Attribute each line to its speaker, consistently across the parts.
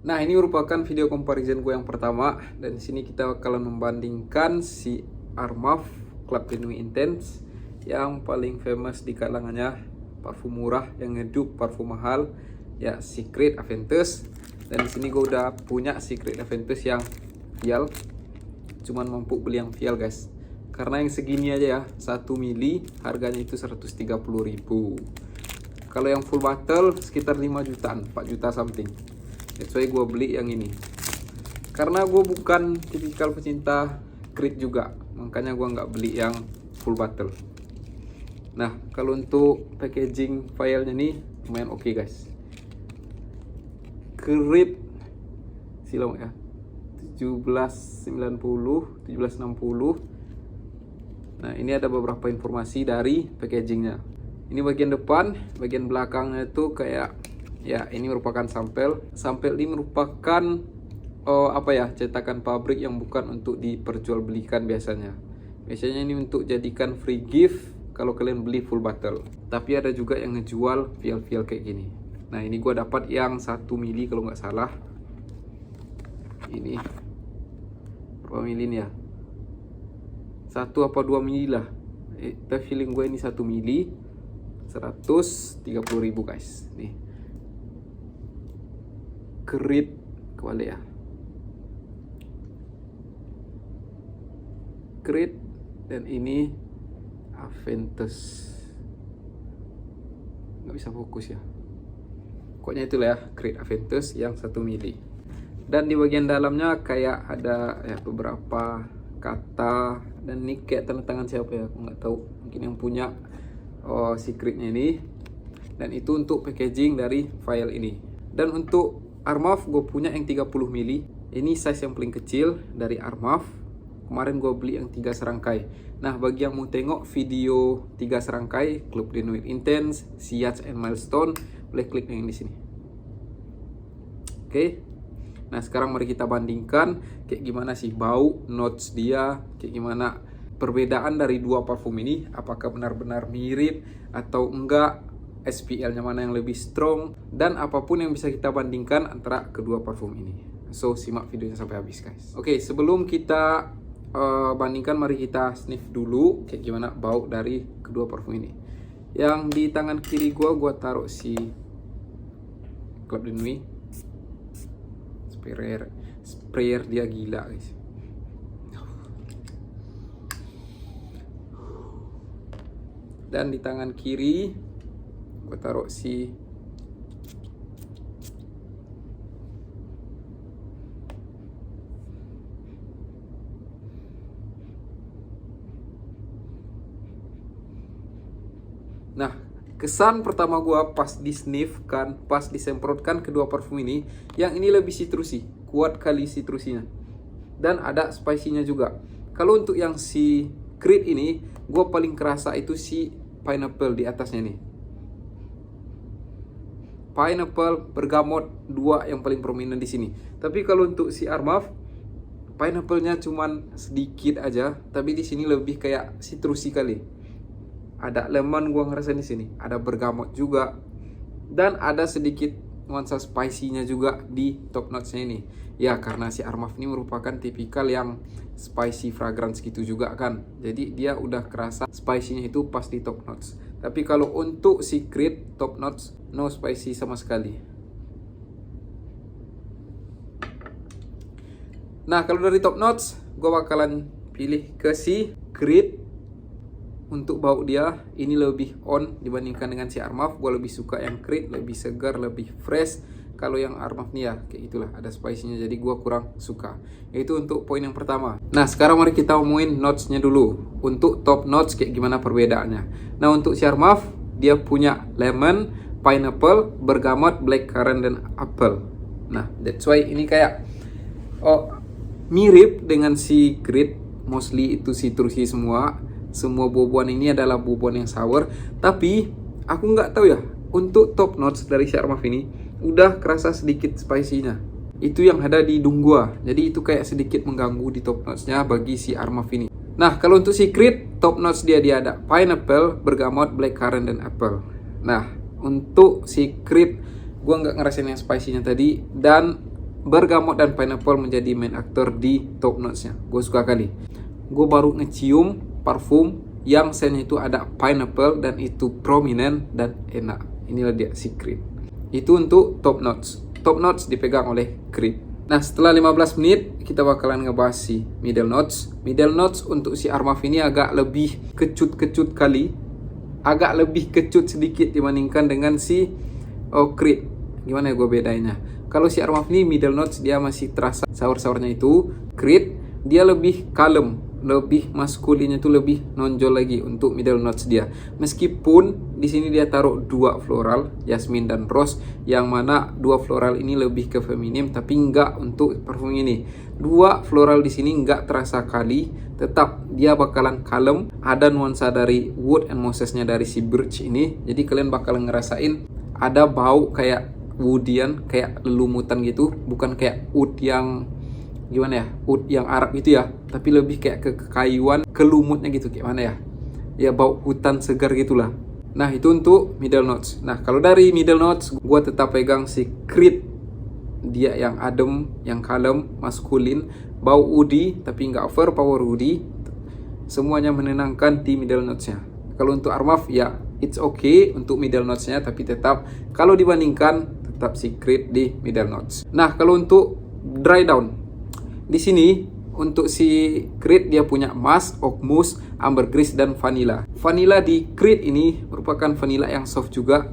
Speaker 1: Nah, ini merupakan video comparison gue yang pertama, dan di sini kita bakalan membandingkan si Armaf Club de Nuit Intense yang paling famous di kalangannya, parfum murah yang ngedup parfum mahal, ya Secret Aventus. Dan di sini gue udah punya Secret Aventus yang vial, cuman mampu beli yang vial guys, karena yang segini aja ya 1 mili harganya itu 130.000. Kalau yang full bottle sekitar 5 jutaan, 4 juta something. That's why gue beli yang ini, karena gue bukan tipikal pecinta Creed juga, makanya gue nggak beli yang full bottle. Nah, kalau untuk packaging filenya nih lumayan oke guys. Creed silong ya, 1790, 1760. Nah, ini ada beberapa informasi dari packagingnya. Ini bagian depan, bagian belakangnya itu kayak, ya ini merupakan sampel. Sampel ini merupakan cetakan pabrik yang bukan untuk diperjualbelikan biasanya. Biasanya ini untuk jadikan free gift kalau kalian beli full bottle. Tapi ada juga yang ngejual vial-vial kayak gini. Nah, ini gua dapat yang 1 mili kalau nggak salah. Ini berapa mili nih ya? 1 apa 2 mili lah. Tapi feeling gue ini 1 mili, 130.000 guys. Nih, Creed kebalik ya, Creed, dan ini Aventus. Nggak bisa fokus ya, pokoknya itulah ya, Creed Aventus yang 1 mili. Dan di bagian dalamnya kayak ada ya beberapa kata, dan ini kayak tanda tangan siapa ya, aku nggak tahu, mungkin yang punya secretnya ini. Dan itu untuk packaging dari file ini. Dan untuk Armaf gue punya yang 30 mili. Ini size yang paling kecil dari Armaf. Kemarin gue beli yang 3 serangkai. Nah, bagi yang mau tengok video 3 serangkai Club de Nuit Intense, Sillage and Milestone, boleh klik yang di sini. Oke. Nah, sekarang mari kita bandingkan kayak gimana sih bau, notes dia, kayak gimana perbedaan dari dua parfum ini. Apakah benar-benar mirip atau enggak, SPL-nya mana yang lebih strong, dan apapun yang bisa kita bandingkan antara kedua parfum ini. So, simak videonya sampai habis guys. Oke, sebelum kita bandingkan, mari kita sniff dulu kayak gimana bau dari kedua parfum ini. Yang di tangan kiri gua taruh si Club de Nuit. Sprayer dia gila guys. Dan di tangan kiri gue taruh si Nah, kesan pertama gue pas di sniff kan, pas disemprotkan kedua parfum ini, yang ini lebih citrusi, kuat kali citrusinya, dan ada spicy-nya juga. Kalau untuk yang si Creed ini, gue paling kerasa itu si pineapple di atasnya nih. Pineapple, bergamot, dua yang paling prominent di sini. Tapi kalau untuk si Armaf, pineapple-nya cuman sedikit aja, tapi di sini lebih kayak citrusi kali. Ada lemon gua ngerasain di sini, ada bergamot juga, dan ada sedikit nuansa spicy-nya juga di top notes-nya ini. Ya, karena si Armaf ini merupakan tipikal yang spicy fragrance gitu juga kan. Jadi dia udah kerasa spicy-nya itu pas di top notes. Tapi kalau untuk Secret top notes, no spicy sama sekali. Nah, kalau dari top notes, gue bakalan pilih ke si Creed. Untuk bau dia, ini lebih on dibandingkan dengan si Armaf. Gue lebih suka yang Creed, lebih segar, lebih fresh. Kalau yang Armaf nih ya, kayak itulah, ada spicy-nya, jadi gue kurang suka. Itu untuk poin yang pertama. Nah, sekarang mari kita omongin notes-nya dulu. Untuk top notes kayak gimana perbedaannya. Nah, untuk si Armaf, dia punya lemon, pineapple, bergamot, blackcurrant, dan apple. Nah, that's why ini kayak mirip dengan si Creed. Mostly itu citrusi semua. Semua buah-buahan ini adalah buah-buahan yang sour. Tapi aku nggak tahu ya, untuk top notes dari si Armaf ini udah kerasa sedikit spicy-nya. Itu yang ada di hidung gua. Jadi itu kayak sedikit mengganggu di top notes-nya bagi si Armaf ini. Nah, kalau untuk si Creed, top notes dia ada pineapple, bergamot, blackcurrant, dan apple. Nah, untuk si Creed, gue nggak ngerasain yang spicy-nya tadi. Dan bergamot dan pineapple menjadi main aktor di top notes-nya. Gue suka kali. Gue baru ngecium parfum yang scentnya itu ada pineapple dan itu prominent dan enak. Inilah dia si Creed. Itu untuk top notes. Top notes dipegang oleh Creed. Nah, setelah 15 menit kita bakalan ngebahas si middle notes. Middle notes untuk si Armaf ini agak lebih kecut-kecut kali. Agak lebih kecut sedikit dibandingkan dengan si Creed. Gimana ya gue bedainya? Kalau si Armaf ini middle notes dia masih terasa sour-sournya itu. Creed dia lebih kalem, lebih maskulinnya itu lebih nonjol lagi untuk middle notes dia. Meskipun di sini dia taruh 2 floral, jasmine dan rose, yang mana 2 floral ini lebih ke feminim, tapi enggak untuk parfum ini. 2 floral di sini enggak terasa kali, tetap dia bakalan kalem. Ada nuansa dari wood and mosesnya dari si birch ini, jadi kalian bakalan ngerasain ada bau kayak woodian, kayak lelumutan gitu, bukan kayak wood yang gimana ya, wood yang Arab gitu ya, tapi lebih kayak ke kekayuan, ke lumutnya gitu, kayak mana ya, ya bau hutan segar gitulah. Nah itu untuk middle notes. Nah kalau dari middle notes gue tetap pegang si Creed, dia yang adem, yang kalem, maskulin, bau woody tapi nggak overpower woody, semuanya menenangkan di middle notesnya. Kalau untuk Armaf ya it's okay untuk middle notesnya, tapi tetap kalau dibandingkan tetap si Creed di middle notes. Nah kalau untuk dry down, di sini untuk si Creed dia punya musk, oak mousse, ambergris dan vanilla. Vanilla di Creed ini merupakan vanilla yang soft juga.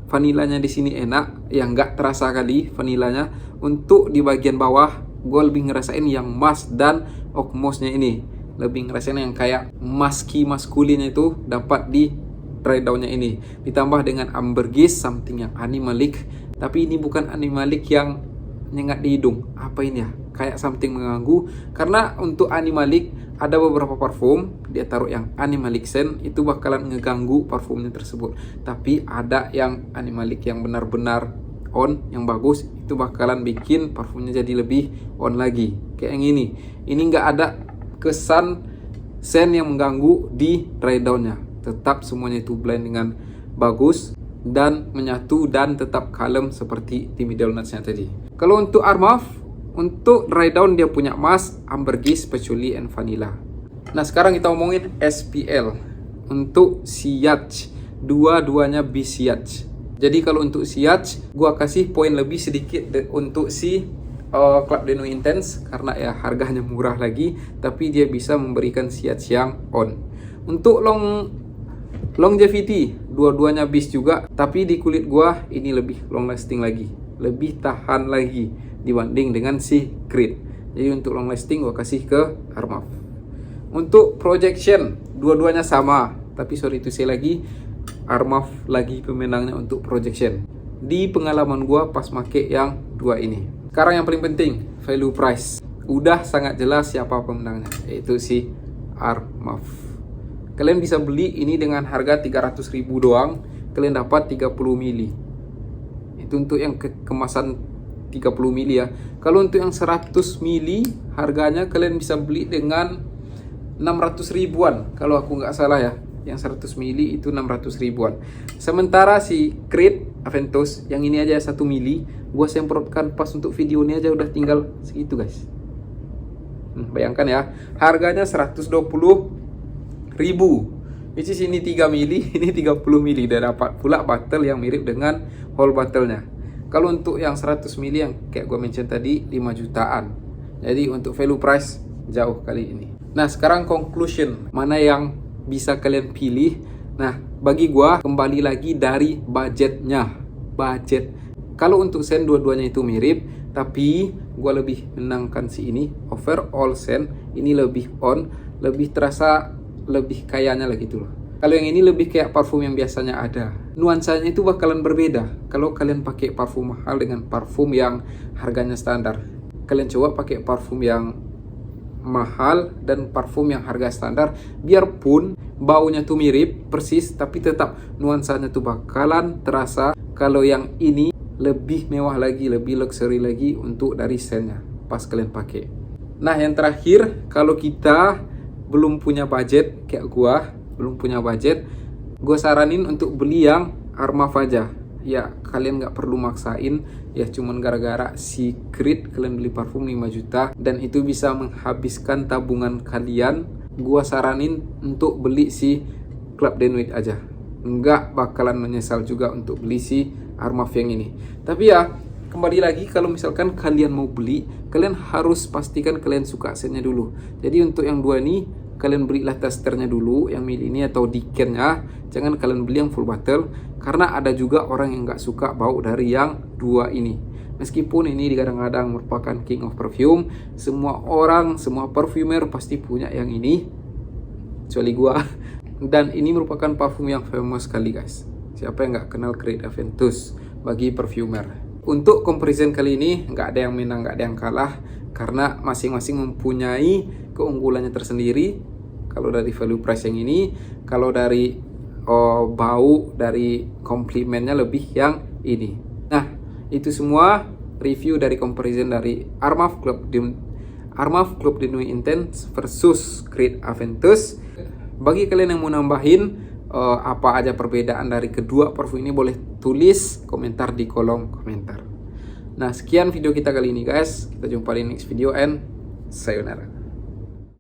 Speaker 1: Vanillanya di sini enak, yang nggak terasa kali vanillanya. Untuk di bagian bawah, gue lebih ngerasain yang musk dan oak mousse-nya ini. Lebih ngerasain yang kayak musky maskulinnya itu dapat di dry down-nya ini. Ditambah dengan ambergris, something yang animalic. Tapi ini bukan animalic yang nyengat di hidung. Apa ini ya? Kayak something mengganggu. Karena untuk animalic ada beberapa parfum dia taruh yang animalic scent, itu bakalan ngeganggu parfumnya tersebut. Tapi ada yang animalic yang benar-benar on, yang bagus, itu bakalan bikin parfumnya jadi lebih on lagi. Kayak yang ini. Ini nggak ada kesan scent yang mengganggu di dry down-nya. Tetap semuanya itu blend dengan bagus dan menyatu dan tetap kalem seperti di middle notes-nya tadi. Kalau untuk Armaf, untuk dry down dia punya musk, ambergris, patchouli, and vanilla. Nah sekarang kita ngomongin SPL. Untuk Sillage, dua-duanya Sillage. Jadi kalau untuk Sillage, gua kasih poin lebih sedikit untuk si Club de Nuit Intense, karena ya harganya murah lagi, tapi dia bisa memberikan Sillage yang on. Untuk longevity, dua-duanya Beast juga, tapi di kulit gua ini lebih long lasting lagi, lebih tahan lagi dibanding dengan si Creed. Jadi untuk long lasting gua kasih ke Armaf. Untuk projection, dua-duanya sama, tapi sorry itu saya lagi Armaf lagi pemenangnya untuk projection. Di pengalaman gua pas make yang dua ini. Sekarang yang paling penting, value price. Udah sangat jelas siapa pemenangnya, yaitu si Armaf. Kalian bisa beli ini dengan harga 300.000 doang, kalian dapat 30 mili. Itu untuk yang kemasan 30 mili ya. Kalau untuk yang 100 mili harganya kalian bisa beli dengan 600 ribuan kalau aku nggak salah ya. Yang 100 mili itu 600 ribuan. Sementara si Creed Aventus yang ini aja 1 mili, gua semprotkan pas untuk video ini aja udah tinggal segitu guys. Bayangkan ya, harganya 120 ribu. Which is ini 3 mili, ini 30 mili. Dan dapat pula bottle yang mirip dengan whole bottle-nya. Kalau untuk yang 100 mili yang kayak gue mention tadi 5 jutaan. Jadi untuk value price jauh kali ini. Nah sekarang conclusion, mana yang bisa kalian pilih. Nah bagi gue kembali lagi dari budgetnya. Budget. Kalau untuk scent dua-duanya itu mirip, tapi gue lebih menangkan si ini. Overall scent ini lebih on, lebih terasa, lebih kayaknya lah gitu loh. Kalau yang ini lebih kayak parfum yang biasanya ada. Nuansanya itu bakalan berbeda. Kalau kalian pakai parfum mahal dengan parfum yang harganya standar. Kalian coba pakai parfum yang mahal dan parfum yang harga standar. Biarpun baunya tuh mirip, persis, tapi tetap nuansanya tuh bakalan terasa. Kalau yang ini lebih mewah lagi, lebih luxury lagi untuk dari scentnya pas kalian pakai. Nah yang terakhir, kalau kita belum punya budget kayak gua, belum punya budget, gue saranin untuk beli yang Armaf aja. ya kalian nggak perlu maksain ya, cuman gara-gara si Creed kalian beli parfum 5 juta dan itu bisa menghabiskan tabungan kalian. Gua saranin untuk beli si Club de Nuit aja, nggak bakalan menyesal juga untuk beli si Armaf yang ini. Tapi ya kembali lagi, kalau misalkan kalian mau beli, kalian harus pastikan kalian suka scentnya dulu. Jadi untuk yang dua ini, kalian belilah testernya dulu, yang mil ini atau dikennya. Jangan kalian beli yang full bottle, karena ada juga orang yang nggak suka bau dari yang dua ini. Meskipun ini kadang-kadang merupakan king of perfume, semua orang, semua perfumer pasti punya yang ini, kecuali gua. Dan ini merupakan parfum yang famous sekali guys. Siapa yang nggak kenal Creed Aventus bagi perfumer? Untuk comparison kali ini nggak ada yang menang, nggak ada yang kalah, karena masing-masing mempunyai keunggulannya tersendiri. Kalau dari value price yang ini, kalau dari bau, dari komplimennya lebih yang ini. Nah, itu semua review dari comparison dari Armaf Club de Nuit Intense versus Creed Aventus. Bagi kalian yang mau nambahin apa aja perbedaan dari kedua parfum ini, boleh tulis komentar di kolom komentar. Nah, sekian video kita kali ini guys. Kita jumpa di next video and sayonara.